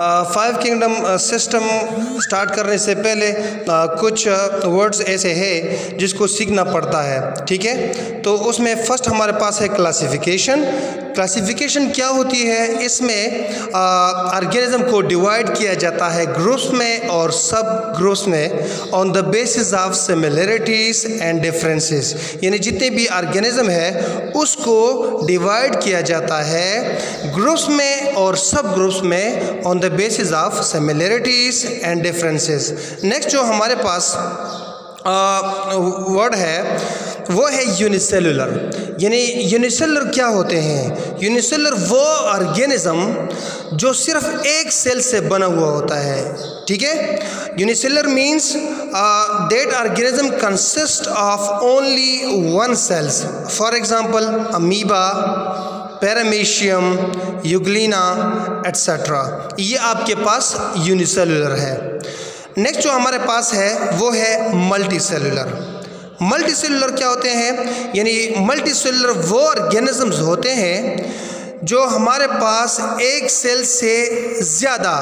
Five kingdom system start करने से पहले कुछ वर्ड्स ऐसे हैं जिसको सीखना पड़ता है, ठीक है। तो उसमें फर्स्ट हमारे पास है क्लासिफिकेशन। क्लासिफिकेशन क्या होती है? इसमें ऑर्गेनिज्म को डिवाइड किया जाता है ग्रुप्स में और सब ग्रुप्स में on the basis of similarities and differences. यानी जितने भी ऑर्गेनिज्म है उसको डिवाइड किया जाता है ग्रुप्स में और सब ग्रुप्स में on the basis of similarities and differences. Next जो हमारे पास वर्ड है वो है यूनिसेलुलर। यानी यूनिसेलुलर क्या होते हैं? यूनिसेलुलर वो ऑर्गेनिज्म जो सिर्फ एक सेल से बना हुआ होता है, ठीक है। Unicellular means that organism consist of only one cells. For example amoeba, paramecium, euglena et cetera, ये आपके पास यूनिसेलुलर है। नेक्स्ट जो हमारे पास है वो है मल्टीसेलुलर। मल्टीसेलुलर क्या होते हैं? यानी मल्टीसेलुलर वो ऑर्गेनिजम्स होते हैं जो हमारे पास एक सेल से ज़्यादा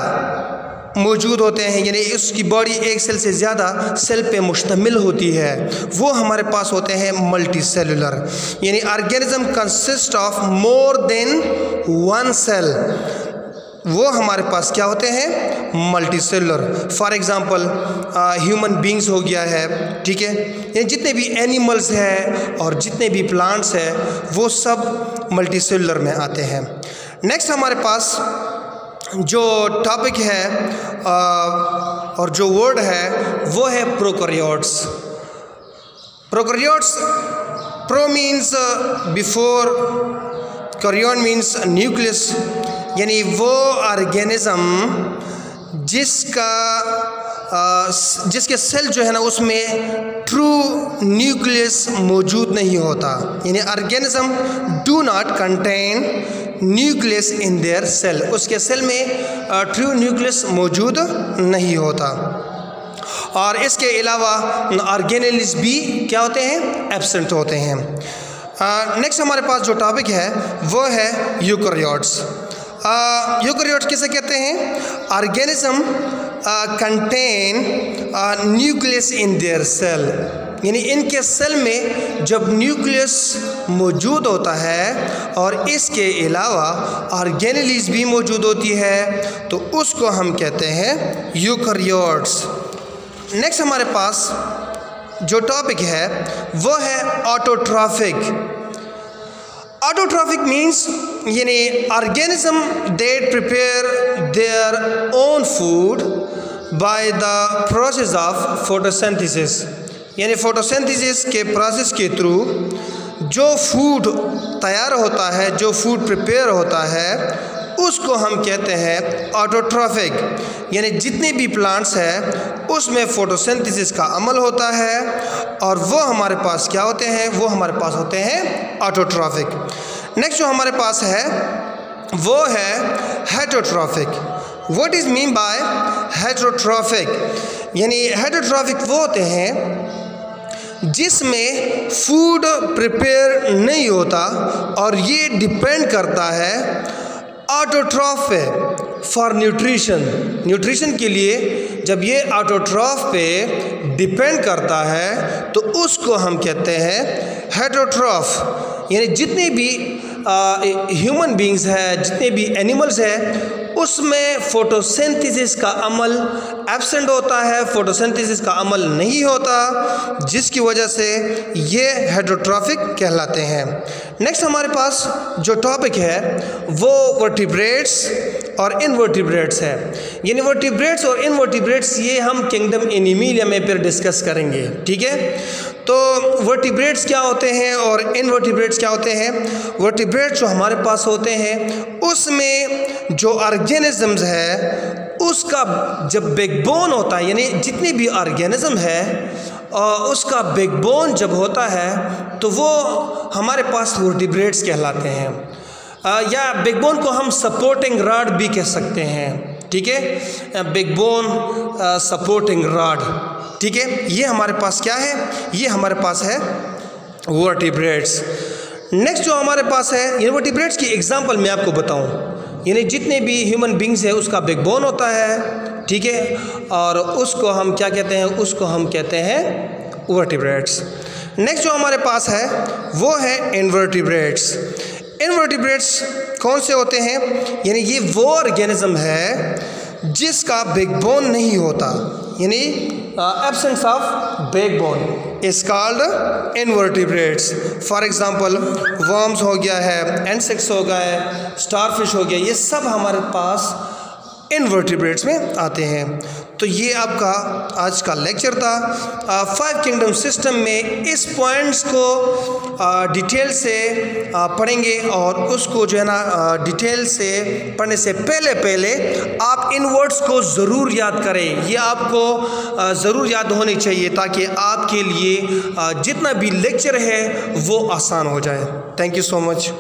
मौजूद होते हैं, यानी उसकी बॉडी एक सेल से ज़्यादा सेल पे मुश्तमिल होती है, वो हमारे पास होते हैं मल्टीसेलुलर। यानी organism consist of more than one cell, वो हमारे पास क्या होते हैं? Multicellular. For example human beings हो गया है, ठीक है। यानी जितने भी एनिमल्स हैं और जितने भी प्लांट्स हैं वो सब मल्टीसेलुलर में आते हैं। नेक्स्ट हमारे पास जो टॉपिक है और जो वर्ड है वो है prokaryotes. Prokaryotes, pro means before, karyon means nucleus. यानी वो ऑर्गेनिज्म जिसके सेल जो है ना उसमें ट्रू न्यूक्लियस मौजूद नहीं होता। यानी organism do not contain nucleus in their cell, उसके सेल में ट्रू न्यूक्लियस मौजूद नहीं होता। और इसके अलावा ऑर्गेनेल्स भी क्या होते हैं? एब्सेंट होते हैं। नेक्स्ट हमारे पास जो टॉपिक है वो है यूकैरियोट्स। यूकैरियोट्स किसे कहते हैं? Organism contain nucleus in their cell. यानी इनके सेल में जब न्यूक्लियस मौजूद होता है और इसके अलावा ऑर्गेनेल्स भी मौजूद होती है तो उसको हम कहते हैं यूकैरियोट्स। नेक्स्ट हमारे पास जो टॉपिक है वो है ऑटोट्रॉफिक। ऑटोट्रॉफिक मीन्स यानी organism that prepare their own food by the process of photosynthesis. यानी फोटोसिंथेसिस के प्रोसेस के थ्रू जो फूड तैयार होता है, जो फूड प्रिपेयर होता है उसको हम कहते हैं ऑटोट्रॉफिक। यानी जितने भी प्लांट्स हैं उसमें फोटोसिंथेसिस का अमल होता है और वो हमारे पास क्या होते हैं? वो हमारे पास होते हैं ऑटोट्रॉफिक। नेक्स्ट जो हमारे पास है वो है heterotrophic. What is mean by heterotrophic? यानी हेटेरोट्रॉफिक वो होते हैं जिसमें फूड प्रिपेयर नहीं होता और ये डिपेंड करता है ऑटोट्रॉफ पे फॉर न्यूट्रिशन। न्यूट्रिशन के लिए जब ये ऑटोट्रॉफ पे डिपेंड करता है तो उसको हम कहते हैं हेटेरोट्रॉफ। यानी जितने भी ह्यूमन बींग्स हैं, जितने भी एनिमल्स हैं उसमें फोटोसिंथेसिस का अमल एब्सेंट होता है, फोटोसिंथेसिस का अमल नहीं होता, जिसकी वजह से ये हेटेरोट्रॉफिक कहलाते हैं। नेक्स्ट हमारे पास जो टॉपिक है वो वर्टिब्रेट्स और इनवर्टिब्रेट्स है। यानी वर्टिब्रेट्स और इनवर्टिब्रेट्स ये हम किंगडम एनिमलिया में फिर डिस्कस करेंगे, ठीक है। तो वर्टिब्रेट्स क्या होते हैं और इनवर्टिब्रेट्स क्या होते हैं? वर्टिब्रेट्स जो हमारे पास होते हैं उसमें जो ऑर्गेनिजम्स है उसका जब बैकबोन होता है, यानी जितने भी ऑर्गेनिज्म है उसका बैकबोन जब होता है तो वो हमारे पास वर्टिब्रेट्स कहलाते हैं। या बैकबोन को हम सपोर्टिंग रॉड भी कह सकते हैं, ठीक है। बैकबोन सपोर्टिंग रॉड, ठीक है। ये हमारे पास क्या है? ये हमारे पास है वर्टिब्रेट्स। नेक्स्ट जो हमारे पास है इनवर्टिब्रेट्स की एग्जांपल मैं आपको बताऊं। यानी जितने भी ह्यूमन बींग्स है उसका बैकबोन होता है, ठीक है, और उसको हम क्या कहते हैं, उसको हम कहते हैं वर्टिब्रेट्स। नेक्स्ट जो हमारे पास है वो है इनवर्टिब्रेट्स। इनवर्टिब्रेट्स कौन से होते हैं, यानी ये वो ऑर्गेनिज्म है जिसका बैकबोन नहीं होता, यानी absence of backbone is called invertebrates. For example worms हो गया है, इंसेक्ट्स हो गया है, स्टारफिश हो गया, ये सब हमारे पास इनवर्टिब्रेट्स में आते हैं। तो ये आपका आज का लेक्चर था 5 किंगडम सिस्टम में। इस पॉइंट्स को डिटेल से पढ़ेंगे और उसको जो है ना डिटेल से पढ़ने से पहले आप इन वर्ड्स को ज़रूर याद करें। ये आपको ज़रूर याद होनी चाहिए ताकि आपके लिए जितना भी लेक्चर है वो आसान हो जाए। Thank you so much.